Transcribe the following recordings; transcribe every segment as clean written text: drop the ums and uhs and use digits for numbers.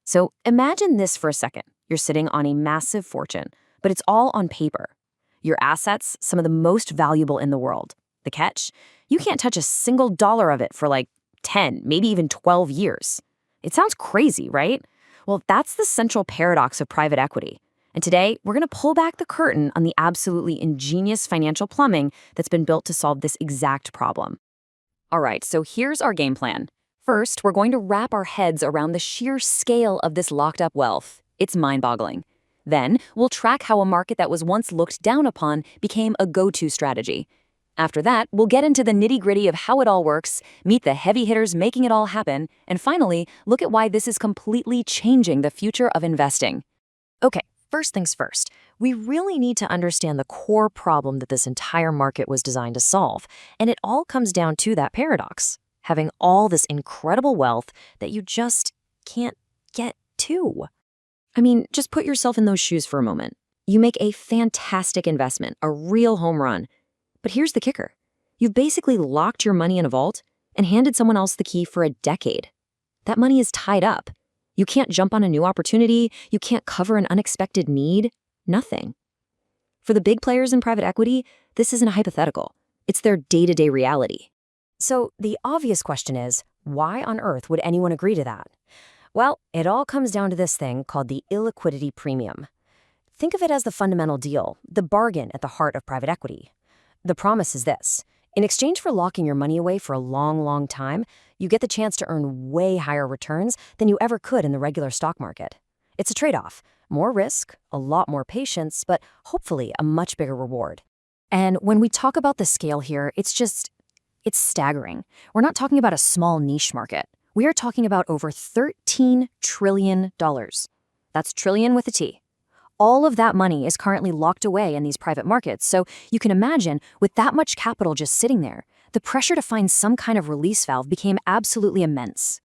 So imagine this for a second. You're sitting on a massive fortune, but it's all on paper. Your assets, some of the most valuable in the world. The catch? You can't touch a single dollar of it for like 10, maybe even 12 years. It sounds crazy, right? Well, that's the central paradox of private equity. And today, we're going to pull back the curtain on the absolutely ingenious financial plumbing that's been built to solve this exact problem. All right, so here's our game plan. First, we're going to wrap our heads around the sheer scale of this locked-up wealth. It's mind-boggling. Then, we'll track how a market that was once looked down upon became a go-to strategy. After that, we'll get into the nitty-gritty of how it all works, meet the heavy hitters making it all happen, and finally, look at why this is completely changing the future of investing. Okay, first things first. We really need to understand the core problem that this entire market was designed to solve, and it all comes down to that paradox. Having all this incredible wealth that you just can't get to. I mean, just put yourself in those shoes for a moment. You make a fantastic investment, a real home run. But here's the kicker. You've basically locked your money in a vault and handed someone else the key for a decade. That money is tied up. You can't jump on a new opportunity. You can't cover an unexpected need. Nothing. For the big players in private equity, this isn't a hypothetical. It's their day-to-day reality. So the obvious question is, why on earth would anyone agree to that? Well, it all comes down to this thing called the illiquidity premium. Think of it as the fundamental deal, the bargain at the heart of private equity. The promise is this. In exchange for locking your money away for a long, long time, you get the chance to earn way higher returns than you ever could in the regular stock market. It's a trade-off. More risk, a lot more patience, but hopefully a much bigger reward. And when we talk about the scale here, it's staggering. We're not talking about a small niche market. We are talking about over $13 trillion. That's trillion with a T. All of that money is currently locked away in these private markets, so you can imagine, with that much capital just sitting there, the pressure to find some kind of release valve became absolutely immense.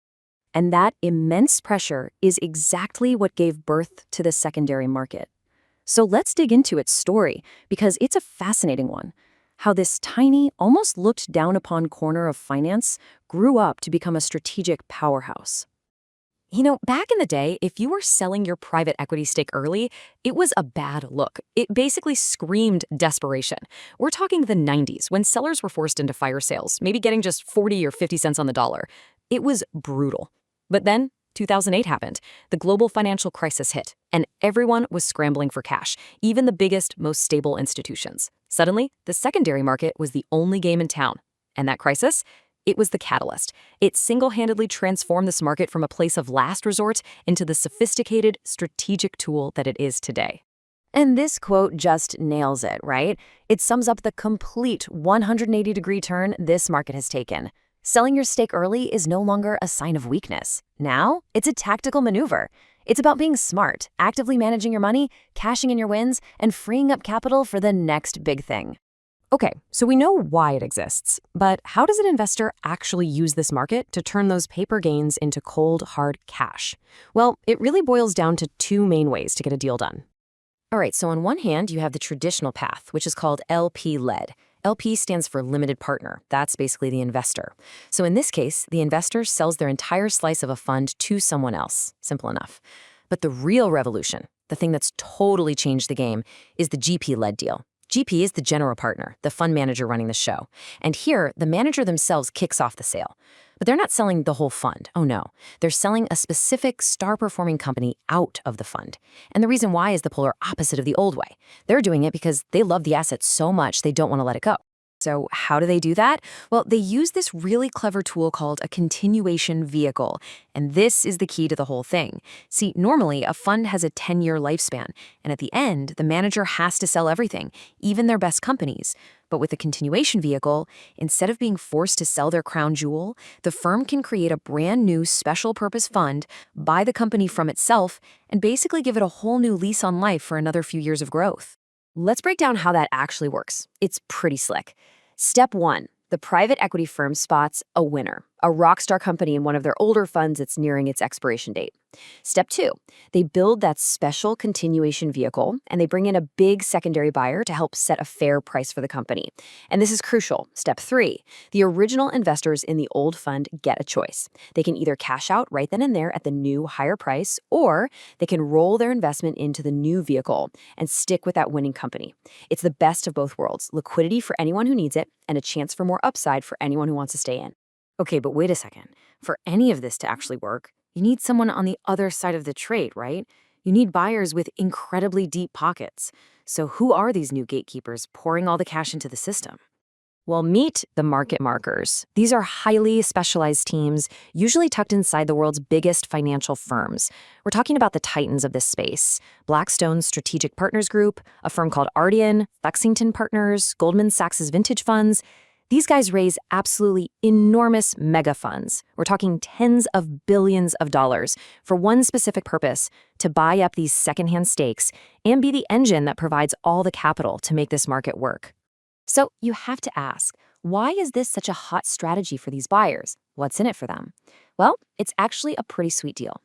And that immense pressure is exactly what gave birth to the secondary market. So let's dig into its story, because it's a fascinating one. How this tiny, almost looked down upon corner of finance grew up to become a strategic powerhouse. You know, back in the day, if you were selling your private equity stake early, it was a bad look. It basically screamed desperation. We're talking the 90s, when sellers were forced into fire sales, maybe getting just 40 or 50 cents on the dollar. It was brutal. But then, 2008 happened. The global financial crisis hit, and everyone was scrambling for cash, even the biggest, most stable institutions. Suddenly, the secondary market was the only game in town. And that crisis? It was the catalyst. It single-handedly transformed this market from a place of last resort into the sophisticated, strategic tool that it is today. And this quote just nails it, right? It sums up the complete 180-degree turn this market has taken. Selling your stake early is no longer a sign of weakness. Now, it's a tactical maneuver. It's about being smart, actively managing your money, cashing in your wins, and freeing up capital for the next big thing. Okay, so we know why it exists, but how does an investor actually use this market to turn those paper gains into cold, hard cash? Well, it really boils down to two main ways to get a deal done. All right, so on one hand, you have the traditional path, which is called LP-led. LP stands for limited partner. That's basically the investor. So in this case, the investor sells their entire slice of a fund to someone else. Simple enough. But the real revolution, the thing that's totally changed the game, is the GP-led deal. GP is the general partner, the fund manager running the show. And here, the manager themselves kicks off the sale. But they're not selling the whole fund. Oh no. They're selling a specific star-performing company out of the fund. And the reason why is the polar opposite of the old way. They're doing it because they love the asset so much they don't want to let it go. So how do they do that? Well, they use this really clever tool called a continuation vehicle. And this is the key to the whole thing. See, normally a fund has a 10-year lifespan. And at the end, the manager has to sell everything, even their best companies. But with the continuation vehicle, instead of being forced to sell their crown jewel, the firm can create a brand new special purpose fund, buy the company from itself, and basically give it a whole new lease on life for another few years of growth. Let's break down how that actually works. It's pretty slick. Step 1. The private equity firm spots a winner, a rockstar company in one of their older funds that's nearing its expiration date. Step 2, they build that special continuation vehicle and they bring in a big secondary buyer to help set a fair price for the company. And this is crucial. Step 3, the original investors in the old fund get a choice. They can either cash out right then and there at the new higher price, or they can roll their investment into the new vehicle and stick with that winning company. It's the best of both worlds, liquidity for anyone who needs it and a chance for more upside for anyone who wants to stay in. Okay, but wait a second. For any of this to actually work, you need someone on the other side of the trade, right? You need buyers with incredibly deep pockets. So who are these new gatekeepers pouring all the cash into the system? Well, meet the market markers. These are highly specialized teams, usually tucked inside the world's biggest financial firms. We're talking about the titans of this space: Blackstone's Strategic Partners Group, a firm called Ardian, Lexington Partners, Goldman Sachs's Vintage Funds. These guys raise absolutely enormous mega funds. We're talking tens of billions of dollars for one specific purpose: to buy up these secondhand stakes and be the engine that provides all the capital to make this market work. So you have to ask, why is this such a hot strategy for these buyers? What's in it for them? Well, it's actually a pretty sweet deal.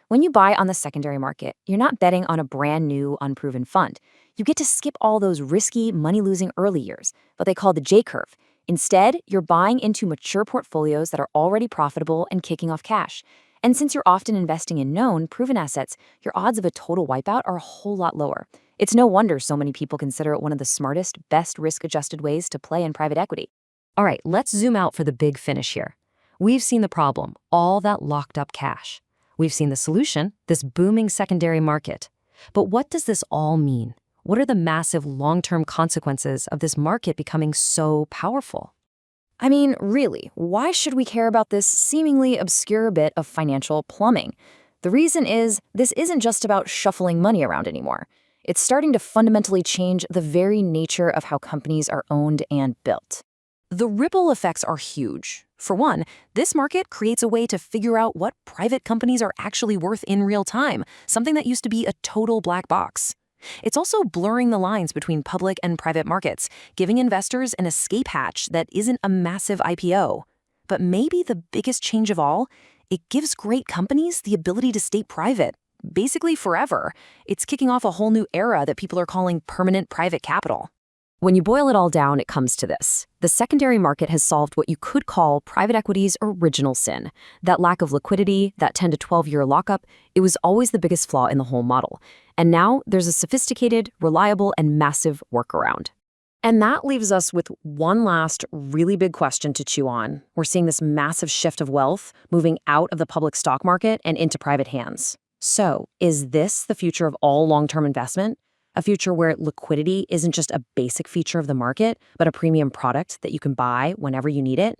When you buy on the secondary market, you're not betting on a brand new, unproven fund. You get to skip all those risky, money-losing early years, what they call the J-curve. Instead, you're buying into mature portfolios that are already profitable and kicking off cash. And since you're often investing in known, proven assets, your odds of a total wipeout are a whole lot lower. It's no wonder so many people consider it one of the smartest, best risk-adjusted ways to play in private equity. All right, let's zoom out for the big finish here. We've seen the problem, all that locked up cash. We've seen the solution, this booming secondary market. But what does this all mean? What are the massive long-term consequences of this market becoming so powerful? I mean, really, why should we care about this seemingly obscure bit of financial plumbing? The reason is, this isn't just about shuffling money around anymore. It's starting to fundamentally change the very nature of how companies are owned and built. The ripple effects are huge. For one, this market creates a way to figure out what private companies are actually worth in real time, something that used to be a total black box. It's also blurring the lines between public and private markets, giving investors an escape hatch that isn't a massive IPO. But maybe the biggest change of all, it gives great companies the ability to stay private, basically forever. It's kicking off a whole new era that people are calling permanent private capital. When you boil it all down, it comes to this. The secondary market has solved what you could call private equity's original sin. That lack of liquidity, that 10 to 12-year lockup, it was always the biggest flaw in the whole model. And now there's a sophisticated, reliable, and massive workaround. And that leaves us with one last really big question to chew on. We're seeing this massive shift of wealth moving out of the public stock market and into private hands. So, is this the future of all long-term investment? A future where liquidity isn't just a basic feature of the market, but a premium product that you can buy whenever you need it?